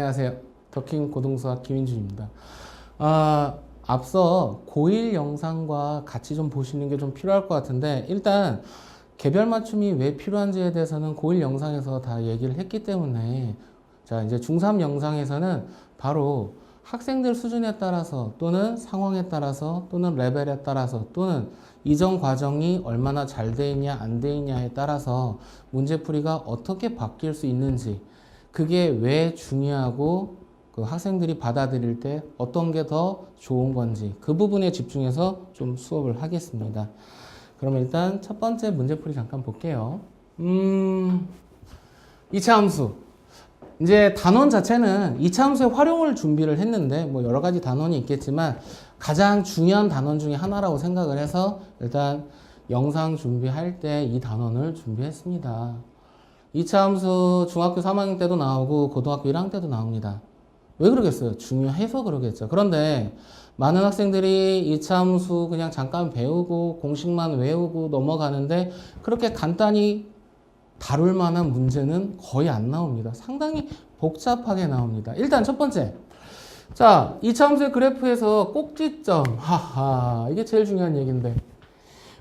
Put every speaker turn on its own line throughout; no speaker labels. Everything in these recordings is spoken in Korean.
안녕하세요. 더킹 고등수학 김인준입니다. 앞서 고1 영상과 같이 좀 보시는 게 좀 필요할 것 같은데, 일단 개별 맞춤이 왜 필요한지에 대해서는 고1 영상에서 다 얘기를 했기 때문에, 자, 이제 중3 영상에서는 바로 학생들 수준에 따라서 또는 상황에 따라서 또는 레벨에 따라서 또는 이전 과정이 얼마나 잘 돼 있냐 안 돼 있냐에 따라서 문제풀이가 어떻게 바뀔 수 있는지, 그게 왜 중요하고 그 학생들이 받아들일 때 어떤 게 더 좋은 건지 그 부분에 집중해서 좀 수업을 하겠습니다. 그러면 일단 첫 번째 문제풀이 잠깐 볼게요. 2차 함수. 이제 단원 자체는 2차 함수의 활용을 준비를 했는데 뭐 여러 가지 단원이 있겠지만 가장 중요한 단원 중에 하나라고 생각을 해서 일단 영상 준비할 때 이 단원을 준비했습니다. 2차 함수 중학교 3학년 때도 나오고 고등학교 1학년 때도 나옵니다. 왜 그러겠어요? 중요해서 그러겠죠. 그런데 많은 학생들이 2차 함수 그냥 잠깐 배우고 공식만 외우고 넘어가는데 그렇게 간단히 다룰 만한 문제는 거의 안 나옵니다. 상당히 복잡하게 나옵니다. 일단 첫 번째. 자, 2차 함수의 그래프에서 꼭지점. 하하, 이게 제일 중요한 얘기인데.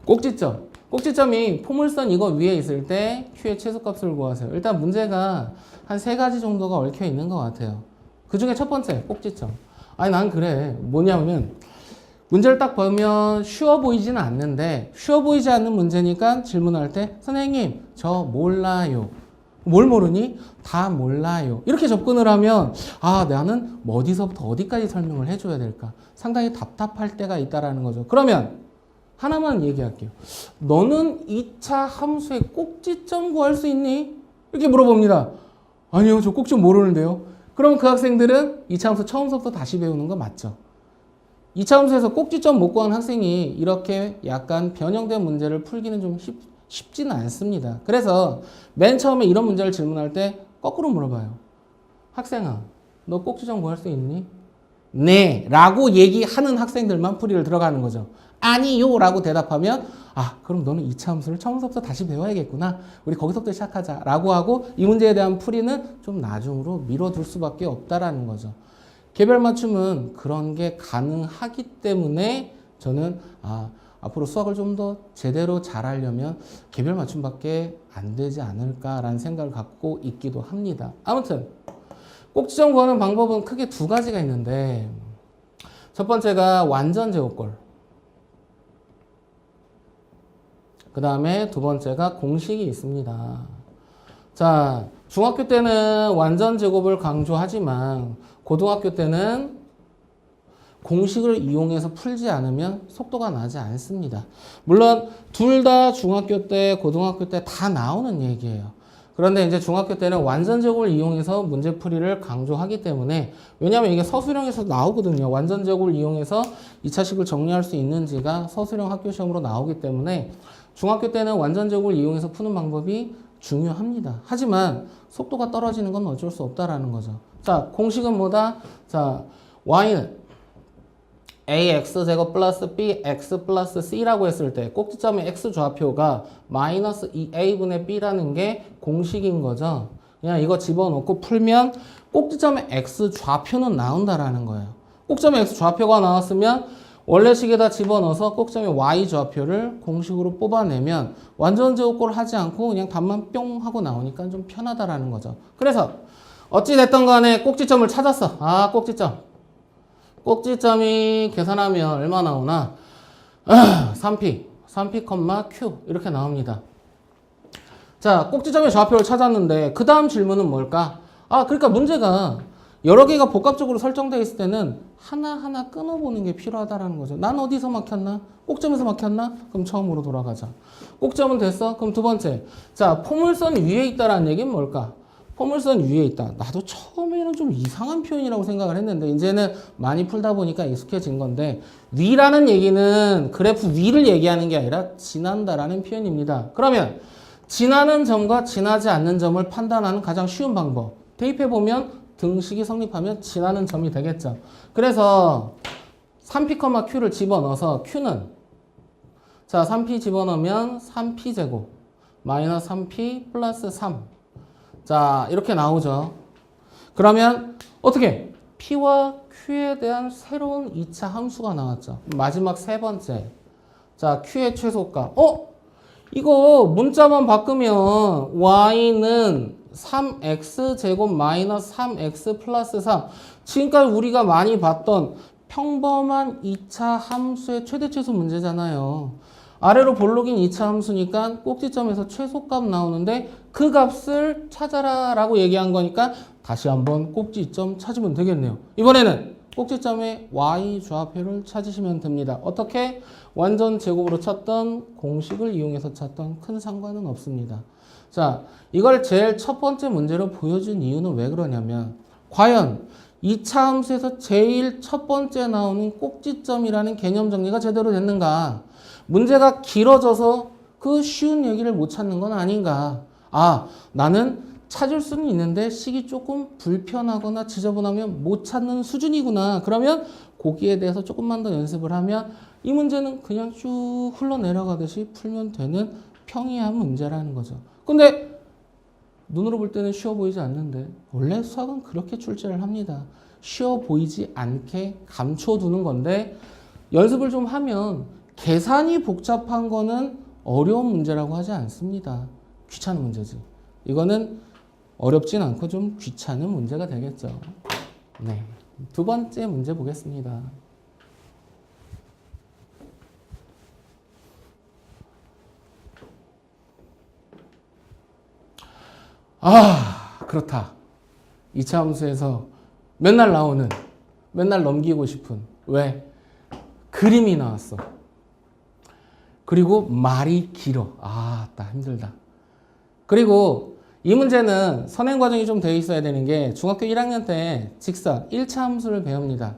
꼭지점. 꼭지점이 포물선 이거 위에 있을 때 Q의 최소값을 구하세요. 일단 문제가 한 3가지 정도가 얽혀 있는 것 같아요. 그 중에 첫 번째, 꼭지점. 아니, 난 그래. 뭐냐면, 문제를 딱 보면 쉬워 보이지는 않는데, 쉬워 보이지 않는 문제니까 질문할 때, 선생님, 저 몰라요. 뭘 모르니? 다 몰라요. 이렇게 접근을 하면, 아, 나는 어디서부터 어디까지 설명을 해줘야 될까? 상당히 답답할 때가 있다라는 거죠. 그러면, 하나만 얘기할게요. 너는 2차 함수의 꼭지점 구할 수 있니? 이렇게 물어봅니다. 아니요, 저 꼭지점 모르는데요. 그럼 그 학생들은 2차 함수 처음부터 다시 배우는 거 맞죠? 2차 함수에서 꼭지점 못 구한 학생이 이렇게 약간 변형된 문제를 풀기는 좀 쉽지는 않습니다. 그래서 맨 처음에 이런 문제를 질문할 때 거꾸로 물어봐요. 학생아, 너 꼭지점 구할 수 있니? 네 라고 얘기하는 학생들만 풀이를 들어가는 거죠. 아니요 라고 대답하면 아, 그럼 너는 2차 함수를 처음부터 다시 배워야겠구나. 우리 거기서부터 시작하자 라고 하고 이 문제에 대한 풀이는 좀 나중으로 미뤄둘 수밖에 없다라는 거죠. 개별 맞춤은 그런 게 가능하기 때문에 저는 앞으로 수학을 좀 더 제대로 잘하려면 개별 맞춤밖에 안 되지 않을까라는 생각을 갖고 있기도 합니다. 아무튼 꼭지점 구하는 방법은 크게 2가지가 있는데 첫 번째가 완전 제곱걸, 그 다음에 2번째가 공식이 있습니다. 자, 중학교 때는 완전 제곱을 강조하지만 고등학교 때는 공식을 이용해서 풀지 않으면 속도가 나지 않습니다. 물론 둘 다 중학교 때, 고등학교 때 다 나오는 얘기예요. 그런데 이제 중학교 때는 완전 제곱을 이용해서 문제풀이를 강조하기 때문에, 왜냐하면 이게 서술형에서 나오거든요. 완전 제곱을 이용해서 2차식을 정리할 수 있는지가 서술형 학교 시험으로 나오기 때문에 중학교 때는 완전 제곱을 이용해서 푸는 방법이 중요합니다. 하지만 속도가 떨어지는 건 어쩔 수 없다라는 거죠. 자, 공식은 뭐다? 자, y는 ax제곱 플러스 bx 플러스 c라고 했을 때 꼭지점의 x 좌표가 마이너스 2a분의 b라는 게 공식인 거죠. 그냥 이거 집어넣고 풀면 꼭지점의 x 좌표는 나온다라는 거예요. 꼭지점의 x 좌표가 나왔으면 원래식에다 집어넣어서 꼭지점의 y 좌표를 공식으로 뽑아내면 완전 제곱꼴을 하지 않고 그냥 답만 뿅 하고 나오니까 좀 편하다라는 거죠. 그래서 어찌됐든 간에 꼭지점을 찾았어. 꼭지점. 꼭지점이 계산하면 얼마 나오나? 3p, 3p, q 이렇게 나옵니다. 자, 꼭지점의 좌표를 찾았는데 그 다음 질문은 뭘까? 그러니까 문제가 여러 개가 복합적으로 설정되어 있을 때는 하나하나 끊어보는 게 필요하다는 거죠. 난 어디서 막혔나? 꼭점에서 막혔나? 그럼 처음으로 돌아가자. 꼭점은 됐어? 그럼 2번째. 자, 포물선 위에 있다라는 얘기는 뭘까? 포물선 위에 있다. 나도 처음에는 좀 이상한 표현이라고 생각을 했는데 이제는 많이 풀다 보니까 익숙해진 건데, 위라는 얘기는 그래프 위를 얘기하는 게 아니라 지난다라는 표현입니다. 그러면 지나는 점과 지나지 않는 점을 판단하는 가장 쉬운 방법. 대입해보면 등식이 성립하면 지나는 점이 되겠죠. 그래서 3p, q를 집어넣어서 q는 자, 3p 집어넣으면 3p제곱 마이너스 3p 플러스 3. 자, 이렇게 나오죠. 그러면 어떻게? P와 Q에 대한 새로운 2차 함수가 나왔죠. 마지막 세 번째. 자, Q의 최소값. 이거 문자만 바꾸면 Y는 3X제곱 마이너스 3X 플러스 3. 지금까지 우리가 많이 봤던 평범한 2차 함수의 최대 최소 문제잖아요. 아래로 볼록인 2차 함수니까 꼭지점에서 최소값 나오는데 그 값을 찾아라 라고 얘기한 거니까 다시 한번 꼭지점 찾으면 되겠네요. 이번에는 꼭지점의 y 좌표를 찾으시면 됩니다. 어떻게? 완전 제곱으로 찾던 공식을 이용해서 찾던 큰 상관은 없습니다. 자, 이걸 제일 첫 번째 문제로 보여준 이유는 왜 그러냐면 과연 2차 함수에서 제일 첫 번째 나오는 꼭지점이라는 개념 정리가 제대로 됐는가? 문제가 길어져서 그 쉬운 얘기를 못 찾는 건 아닌가? 나는 찾을 수는 있는데 식이 조금 불편하거나 지저분하면 못 찾는 수준이구나. 그러면 거기에 대해서 조금만 더 연습을 하면 이 문제는 그냥 쭉 흘러내려가듯이 풀면 되는 평이한 문제라는 거죠. 근데 눈으로 볼 때는 쉬워 보이지 않는데 원래 수학은 그렇게 출제를 합니다. 쉬워 보이지 않게 감춰두는 건데 연습을 좀 하면 계산이 복잡한 거는 어려운 문제라고 하지 않습니다. 귀찮은 문제지. 이거는 어렵진 않고 좀 귀찮은 문제가 되겠죠. 네, 두 번째 문제 보겠습니다. 그렇다. 2차 함수에서 맨날 나오는, 맨날 넘기고 싶은, 왜? 그림이 나왔어. 그리고 말이 길어. 나 힘들다. 그리고 이 문제는 선행 과정이 좀 되어 있어야 되는 게 중학교 1학년 때 직선 1차 함수를 배웁니다.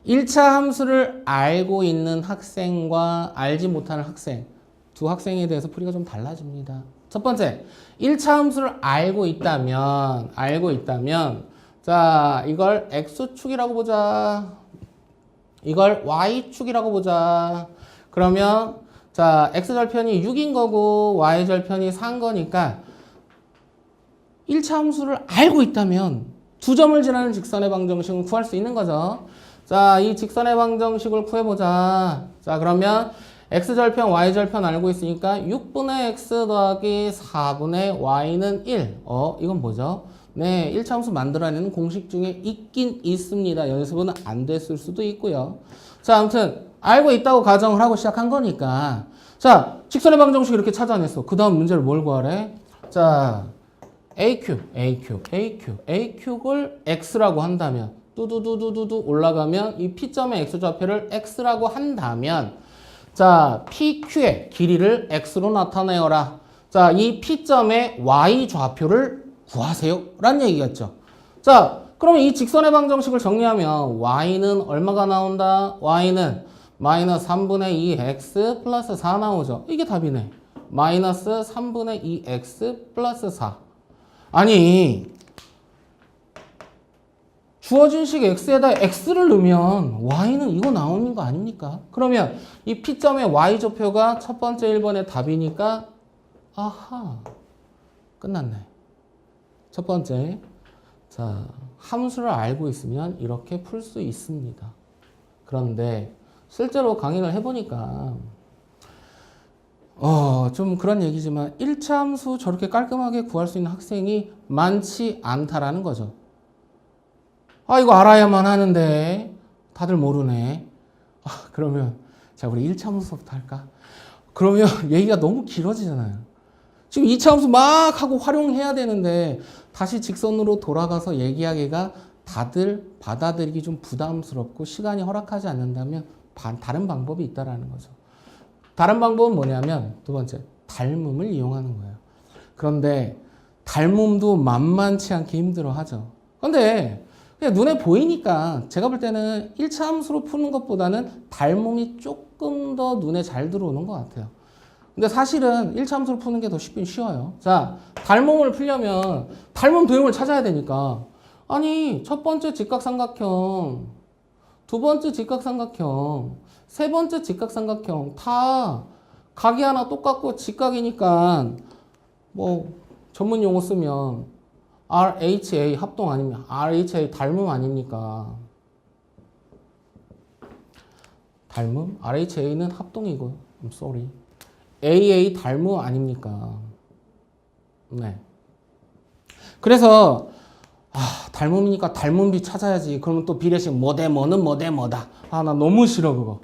1차 함수를 알고 있는 학생과 알지 못하는 학생, 두 학생에 대해서 풀이가 좀 달라집니다. 첫 번째, 1차 함수를 알고 있다면 자, 이걸 X축이라고 보자. 이걸 Y축이라고 보자. 그러면 자, X절편이 6인 거고 Y절편이 4인 거니까 1차 함수를 알고 있다면 두 점을 지나는 직선의 방정식을 구할 수 있는 거죠. 자, 이 직선의 방정식을 구해보자. 자, 그러면 X절편, Y절편 알고 있으니까 6분의 X 더하기 4분의 Y는 1. 이건 뭐죠? 네, 1차 함수 만들어내는 공식 중에 있긴 있습니다. 연습은 안 됐을 수도 있고요. 자, 아무튼 알고 있다고 가정을 하고 시작한 거니까 자, 직선의 방정식 이렇게 찾아냈어. 그 다음 문제를 뭘 구하래? 자, A축을 X라고 한다면 뚜두두두두두 올라가면 이 P점의 X좌표를 X라고 한다면 자, PQ의 길이를 X로 나타내어라. 자, 이 P점의 Y좌표를 구하세요. 라는 얘기겠죠. 자, 그러면 이 직선의 방정식을 정리하면 Y는 얼마가 나온다? Y는 마이너스 3분의 2X 플러스 4 나오죠. 이게 답이네. 마이너스 3분의 2X 플러스 4. 아니, 주어진 식 X에다 X를 넣으면 Y는 이거 나오는 거 아닙니까? 그러면 이 P점의 Y좌표가 첫 번째 1번의 답이니까 끝났네. 첫 번째, 자, 함수를 알고 있으면 이렇게 풀 수 있습니다. 그런데 실제로 강의를 해보니까 좀 그런 얘기지만 1차 함수 저렇게 깔끔하게 구할 수 있는 학생이 많지 않다라는 거죠. 이거 알아야만 하는데 다들 모르네. 그러면 자, 우리 1차 함수부터 할까? 그러면 얘기가 너무 길어지잖아요. 지금 2차 함수 막 하고 활용해야 되는데 다시 직선으로 돌아가서 얘기하기가 다들 받아들이기 좀 부담스럽고 시간이 허락하지 않는다면 다른 방법이 있다라는 거죠. 다른 방법은 뭐냐면 두 번째, 닮음을 이용하는 거예요. 그런데 닮음도 만만치 않게 힘들어하죠. 그런데 그냥 눈에 보이니까 제가 볼 때는 1차 함수로 푸는 것보다는 닮음이 조금 더 눈에 잘 들어오는 것 같아요. 근데 사실은 1차 함수로 푸는 게 더 쉽긴 쉬워요. 자, 닮음을 풀려면 닮음 도형을 찾아야 되니까 아니, 첫 번째 직각삼각형, 두 번째 직각삼각형, 세 번째 직각삼각형 다 각이 하나 똑같고 직각이니까 뭐 전문 용어 쓰면 RHA 합동 아니면 RHA 닮음 아닙니까? 닮음? RHA는 합동이고, I'm sorry. AA 닮음 아닙니까? 네. 그래서 닮음이니까 닮음비 찾아야지. 그러면 또 비례식 뭐대 뭐는 뭐대 뭐다. 나 너무 싫어 그거.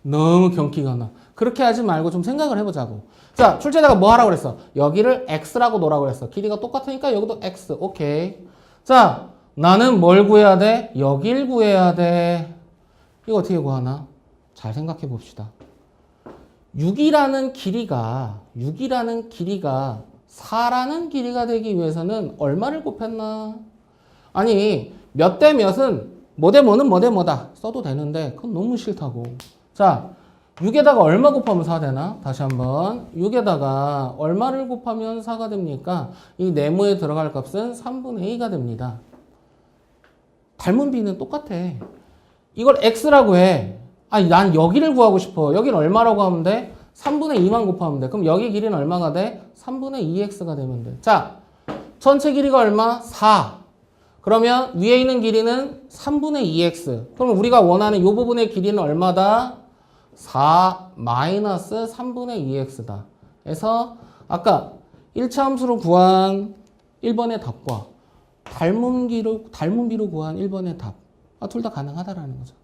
너무 경기가 나. 그렇게 하지 말고 좀 생각을 해보자고. 자, 출제자가 뭐 하라고 그랬어? 여기를 x라고 놓으라고 그랬어. 길이가 똑같으니까 여기도 x. 오케이. 자, 나는 뭘 구해야 돼? 여길 구해야 돼. 이거 어떻게 구하나? 잘 생각해 봅시다. 6이라는 길이가 4라는 길이가 되기 위해서는 얼마를 곱했나? 아니, 몇 대 몇은 뭐 대 뭐는 뭐 대 뭐다 써도 되는데 그건 너무 싫다고. 자, 6에다가 얼마 곱하면 4 되나? 다시 한번 6에다가 얼마를 곱하면 4가 됩니까? 이 네모에 들어갈 값은 3분의 2가 됩니다. 닮은 비는 똑같아. 이걸 x라고 해. 아니, 난 여기를 구하고 싶어. 여기는 얼마라고 하면 돼? 3분의 2만 곱하면 돼. 그럼 여기 길이는 얼마가 돼? 3분의 2x가 되면 돼. 자, 전체 길이가 얼마? 4. 그러면 위에 있는 길이는 3분의 2x. 그럼 우리가 원하는 이 부분의 길이는 얼마다? 4 마이너스 3분의 2x다. 그래서 아까 1차 함수로 구한 1번의 답과 닮은비로 구한 1번의 답. 둘 다 가능하다라는 거죠.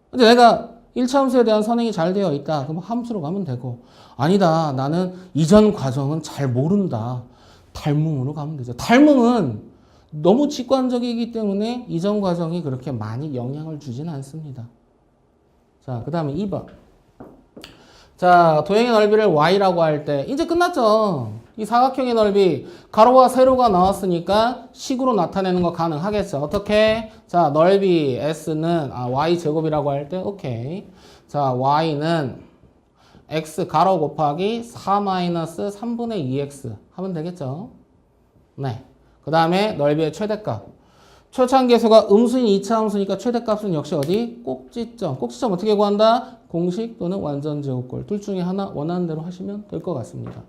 근데 내가 1차 함수에 대한 선행이 잘 되어 있다. 그럼 함수로 가면 되고, 아니다. 나는 이전 과정은 잘 모른다. 닮음으로 가면 되죠. 닮음은 너무 직관적이기 때문에 이전 과정이 그렇게 많이 영향을 주진 않습니다. 자, 그 다음에 2번. 자, 도형의 넓이를 y라고 할 때 이제 끝났죠. 이 사각형의 넓이 가로와 세로가 나왔으니까 식으로 나타내는 거 가능하겠죠. 어떻게? 자, 넓이 s는 y제곱이라고 할 때 오케이. 자, y는 x 가로 곱하기 4 마이너스 3분의 2x 하면 되겠죠. 네. 그 다음에 넓이의 최대값. 초창계수가 음수인 2차 함수니까 최대값은 역시 어디? 꼭지점. 꼭지점 어떻게 구한다? 공식 또는 완전 제곱꼴. 둘 중에 하나 원하는 대로 하시면 될 것 같습니다.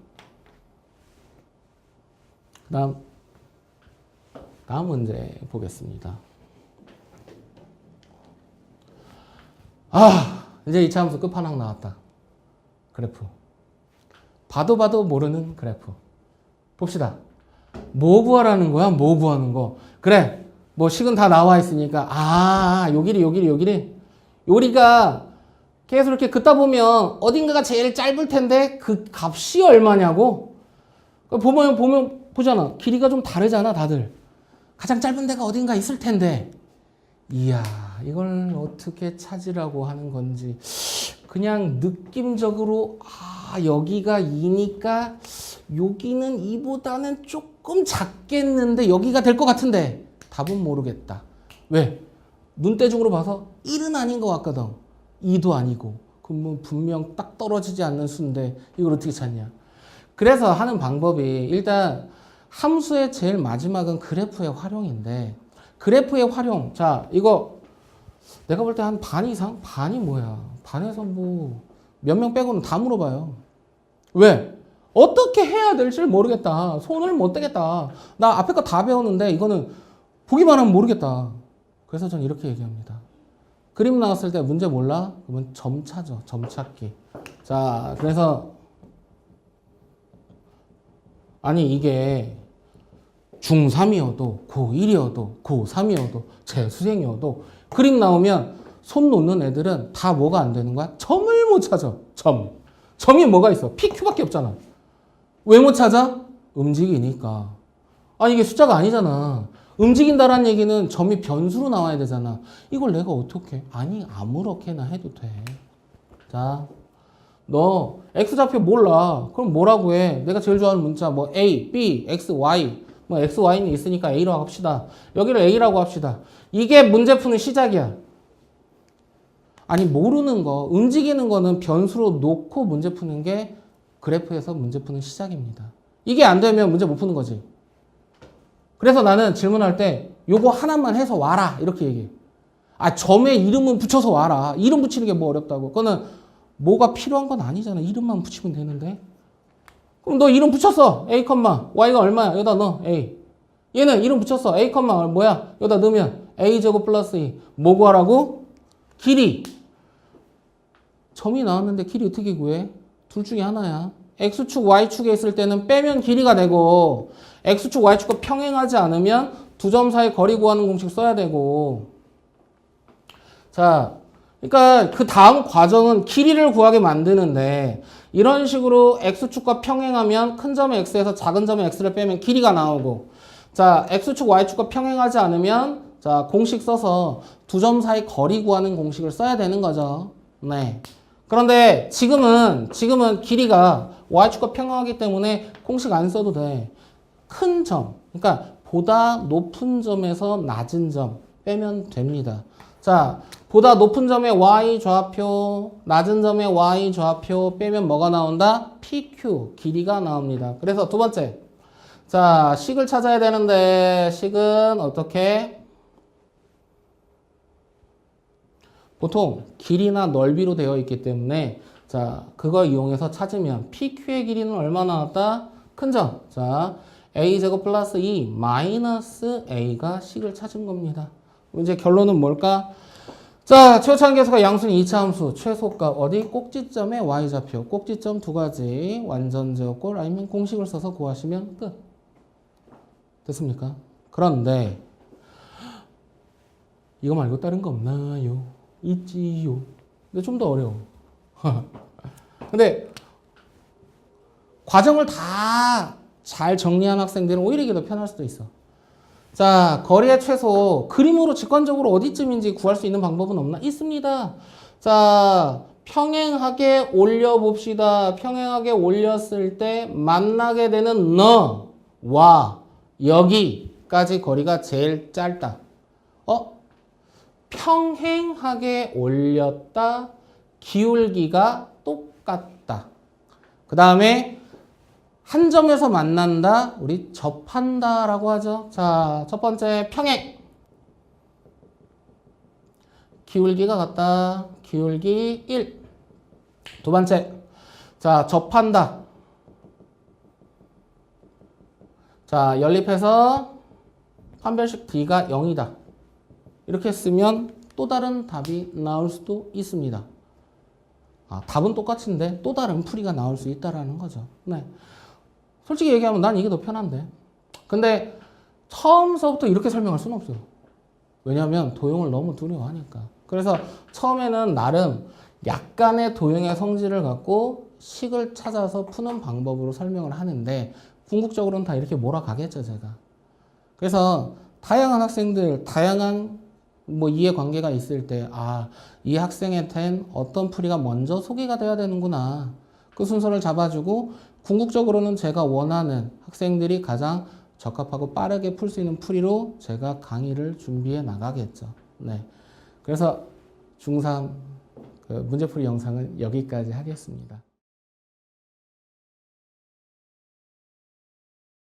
다음 문제 보겠습니다. 이제 2차 함수 끝판왕 나왔다. 그래프. 봐도 모르는 그래프. 봅시다. 뭐 구하라는 거야? 뭐 구하는 거? 그래. 뭐 식은 다 나와 있으니까 요 길이 요리가 계속 이렇게 긋다 보면 어딘가가 제일 짧을 텐데 그 값이 얼마냐고? 보면 보잖아. 길이가 좀 다르잖아, 다들. 가장 짧은 데가 어딘가 있을 텐데. 이야, 이걸 어떻게 찾으라고 하는 건지. 그냥 느낌적으로 여기가 2니까 여기는 2보다는 조금 작겠는데 여기가 될 것 같은데 답은 모르겠다. 왜? 눈대중으로 봐서 1은 아닌 것 같거든. 2도 아니고. 그러면 분명 딱 떨어지지 않는 수인데 이걸 어떻게 찾냐. 그래서 하는 방법이 일단 함수의 제일 마지막은 그래프의 활용인데 그래프의 활용. 자, 이거 내가 볼 때 한 반 이상? 반이 뭐야? 반에서 뭐 몇 명 빼고는 다 물어봐요. 왜? 어떻게 해야 될지 모르겠다. 손을 못 대겠다. 나 앞에 거 다 배웠는데 이거는 보기만 하면 모르겠다. 그래서 전 이렇게 얘기합니다. 그림 나왔을 때 문제 몰라? 그러면 점 찾아. 점 찾기. 자, 그래서 아니 이게 중3이어도 고1이어도 고3이어도 재수생이어도 그림 나오면 손 놓는 애들은 다 뭐가 안 되는 거야? 점을 못 찾아. 점이 뭐가 있어? PQ밖에 없잖아. 왜 못 찾아? 움직이니까. 아니 이게 숫자가 아니잖아. 움직인다라는 얘기는 점이 변수로 나와야 되잖아. 이걸 내가 어떻게? 아니 아무렇게나 해도 돼. 자, 너 X좌표 몰라. 그럼 뭐라고 해? 내가 제일 좋아하는 문자 뭐 A, B, X, Y. 뭐 X, Y는 있으니까 A라고 합시다. 여기를 A라고 합시다. 이게 문제 푸는 시작이야. 아니 모르는 거, 움직이는 거는 변수로 놓고 문제 푸는 게 그래프에서 문제 푸는 시작입니다. 이게 안 되면 문제 못 푸는 거지. 그래서 나는 질문할 때 요거 하나만 해서 와라 이렇게 얘기해. 점에 이름은 붙여서 와라. 이름 붙이는 게 뭐 어렵다고. 그거는 뭐가 필요한 건 아니잖아. 이름만 붙이면 되는데. 그럼 너 이름 붙였어. A, Y가 얼마야? 여기다 넣어. A. 얘는 이름 붙였어. a, 뭐야? 여기다 넣으면 a제곱 플러스 2. 뭐 구하라고? 길이. 점이 나왔는데 길이 어떻게 구해? 둘 중에 하나야. x축, y축에 있을 때는 빼면 길이가 되고 x축, y축과 평행하지 않으면 두 점 사이 거리 구하는 공식 써야 되고. 자, 그러니까 그 다음 과정은 길이를 구하게 만드는데 이런 식으로 x축과 평행하면 큰 점의 x에서 작은 점의 x를 빼면 길이가 나오고, 자, x축, y축과 평행하지 않으면 자, 공식 써서 두 점 사이 거리 구하는 공식을 써야 되는 거죠. 네. 그런데 지금은 길이가 y축과 평행하기 때문에 공식 안 써도 돼. 큰 점, 그러니까 보다 높은 점에서 낮은 점 빼면 됩니다. 자, 보다 높은 점의 y 좌표, 낮은 점의 y 좌표 빼면 뭐가 나온다? PQ, 길이가 나옵니다. 그래서 두 번째, 자, 식을 찾아야 되는데 식은 어떻게? 보통 길이나 넓이로 되어 있기 때문에 자, 그거 이용해서 찾으면 PQ의 길이는 얼마 나왔다? 큰 점. 자, a제곱 플러스 2 마이너스 a가 식을 찾은 겁니다. 이제 결론은 뭘까? 자, 최초한계수가 양수는 2차 함수, 최소값 어디? 꼭지점의 y좌표, 꼭지점 두 가지, 완전제곱꼴 아니면 공식을 써서 구하시면 끝. 됐습니까? 그런데 이거 말고 다른 거 없나요? 있지요. 근데 좀 더 어려워. 근데 과정을 다 잘 정리한 학생들은 오히려 이게 더 편할 수도 있어. 자, 거리의 최소 그림으로 직관적으로 어디쯤인지 구할 수 있는 방법은 없나? 있습니다. 자, 평행하게 올려봅시다. 평행하게 올렸을 때 만나게 되는 너와 여기까지 거리가 제일 짧다. 평행하게 올렸다. 기울기가 똑같다. 그 다음에 한 점에서 만난다. 우리 접한다 라고 하죠. 자, 첫 번째 평행. 기울기가 같다. 기울기 1. 두 번째. 자, 접한다. 자, 연립해서 판별식 D가 0이다. 이렇게 쓰면 또 다른 답이 나올 수도 있습니다. 답은 똑같은데 또 다른 풀이가 나올 수 있다라는 거죠. 네. 솔직히 얘기하면 난 이게 더 편한데. 근데 처음서부터 이렇게 설명할 수는 없어요. 왜냐하면 도형을 너무 두려워하니까. 그래서 처음에는 나름 약간의 도형의 성질을 갖고 식을 찾아서 푸는 방법으로 설명을 하는데 궁극적으로는 다 이렇게 몰아가겠죠, 제가. 그래서 다양한 학생들, 다양한 이해관계가 있을 때, 이 학생한테는 어떤 풀이가 먼저 소개가 돼야 되는구나. 그 순서를 잡아주고, 궁극적으로는 제가 원하는 학생들이 가장 적합하고 빠르게 풀 수 있는 풀이로 제가 강의를 준비해 나가겠죠. 네. 그래서 중3 문제풀이 영상은 여기까지 하겠습니다.